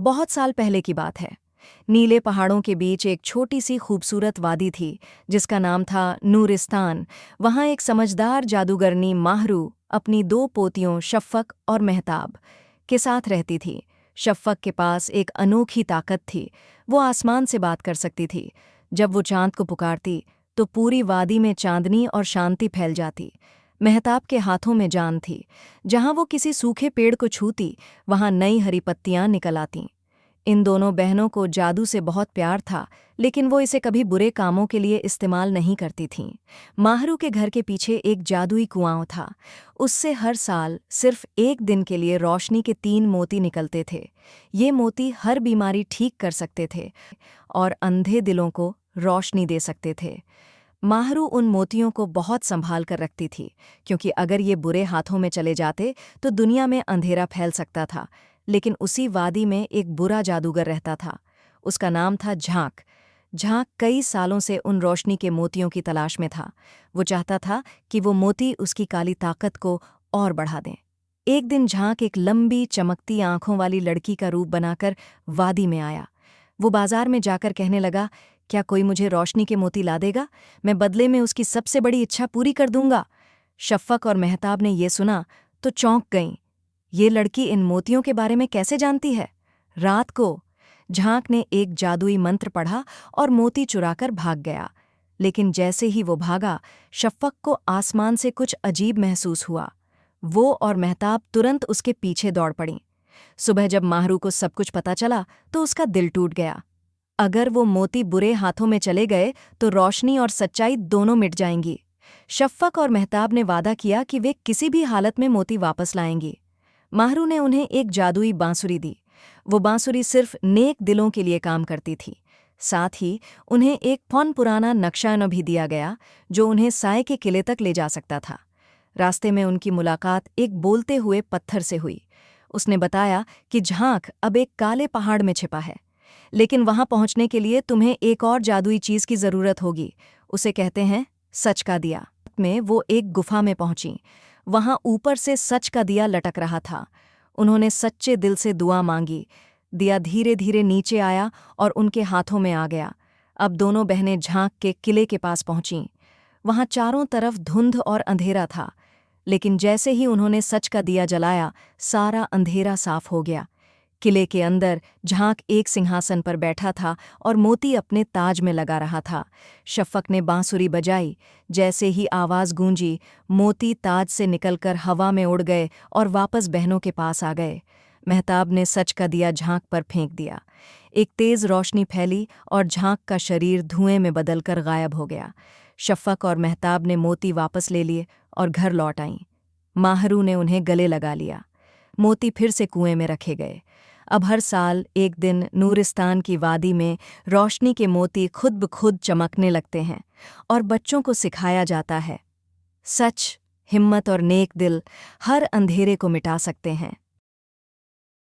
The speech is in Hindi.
बहुत साल पहले की बात है। नीले पहाड़ों के बीच एक छोटी सी खूबसूरत वादी थी जिसका नाम था नूरिस्तान। वहाँ एक समझदार जादूगरनी माहरू अपनी दो पोतियों शफ़क़ और मेहताब के साथ रहती थी। शफ़क़ के पास एक अनोखी ताकत थी। वो आसमान से बात कर सकती थी। जब वो चांद को पुकारती तो पूरी वादी में चांदनी और शांति फैल जाती। मेहताब के हाथों में जान थी। जहाँ वो किसी सूखे पेड़ को छूती वहाँ नई हरी पत्तियाँ निकल आतीं। इन दोनों बहनों को जादू से बहुत प्यार था, लेकिन वो इसे कभी बुरे कामों के लिए इस्तेमाल नहीं करती थीं। माहरू के घर के पीछे एक जादुई कुआं था। उससे हर साल सिर्फ एक दिन के लिए रोशनी के 3 मोती निकलते थे। ये मोती हर बीमारी ठीक कर सकते थे और अंधे दिलों को रोशनी दे सकते थे। माहरू उन मोतियों को बहुत संभाल कर रखती थी, क्योंकि अगर ये बुरे हाथों में चले जाते तो दुनिया में अंधेरा फैल सकता था। लेकिन उसी वादी में एक बुरा जादूगर रहता था। उसका नाम था झांक। झांक कई सालों से उन रोशनी के मोतियों की तलाश में था। वो चाहता था कि वो मोती उसकी काली ताकत को और बढ़ा दें। एक दिन झांक एक लंबी चमकती आंखों वाली लड़की का रूप बनाकर वादी में आया। वो बाजार में जाकर कहने लगा, क्या कोई मुझे रोशनी के मोती ला देगा? मैं बदले में उसकी सबसे बड़ी इच्छा पूरी कर दूंगा। शफ़क़ और मेहताब ने ये सुना तो चौंक गईं। ये लड़की इन मोतियों के बारे में कैसे जानती है? रात को झांक ने एक जादुई मंत्र पढ़ा और मोती चुराकर भाग गया। लेकिन जैसे ही वो भागा, शफ़क़ को आसमान से कुछ अजीब महसूस हुआ। वो और मेहताब तुरंत उसके पीछे दौड़ पड़ीं। सुबह जब माहरू को सब कुछ पता चला तो उसका दिल टूट गया। अगर वो मोती बुरे हाथों में चले गए तो रोशनी और सच्चाई दोनों मिट जाएंगी। शफ़क़ और मेहताब ने वादा किया कि वे किसी भी हालत में मोती वापस लाएंगी। माहरू ने उन्हें एक जादुई बांसुरी दी। वो बांसुरी सिर्फ नेक दिलों के लिए काम करती थी। साथ ही उन्हें एक पुराना नक्शा भी दिया गया जो उन्हें साए के किले तक ले जा सकता था। रास्ते में उनकी मुलाकात एक बोलते हुए पत्थर से हुई। उसने बताया कि झांक अब एक काले पहाड़ में छिपा है, लेकिन वहां पहुंचने के लिए तुम्हें एक और जादुई चीज की जरूरत होगी। उसे कहते हैं सच का दिया। में वो एक गुफा में पहुंची। वहां ऊपर से सच का दिया लटक रहा था। उन्होंने सच्चे दिल से दुआ मांगी। दिया धीरे धीरे नीचे आया और उनके हाथों में आ गया। अब दोनों बहनें झांक के किले के पास पहुंचीं। वहां चारों तरफ धुंध और अंधेरा था, लेकिन जैसे ही उन्होंने सच का दिया जलाया, सारा अंधेरा साफ हो गया। किले के अंदर झांक एक सिंहासन पर बैठा था और मोती अपने ताज में लगा रहा था। शफ़क़ ने बांसुरी बजाई। जैसे ही आवाज़ गूंजी, मोती ताज से निकलकर हवा में उड़ गए और वापस बहनों के पास आ गए। मेहताब ने सच का दिया झांक पर फेंक दिया। एक तेज़ रोशनी फैली और झांक का शरीर धुएं में बदलकर गायब हो गया। शफ़क़ और मेहताब ने मोती वापस ले लिए और घर लौट आईं। माहरू ने उन्हें गले लगा लिया। मोती फिर से कुएं में रखे गए। अब हर साल एक दिन नूरिस्तान की वादी में रोशनी के मोती खुद ब खुद चमकने लगते हैं और बच्चों को सिखाया जाता है, सच, हिम्मत और नेक दिल हर अंधेरे को मिटा सकते हैं।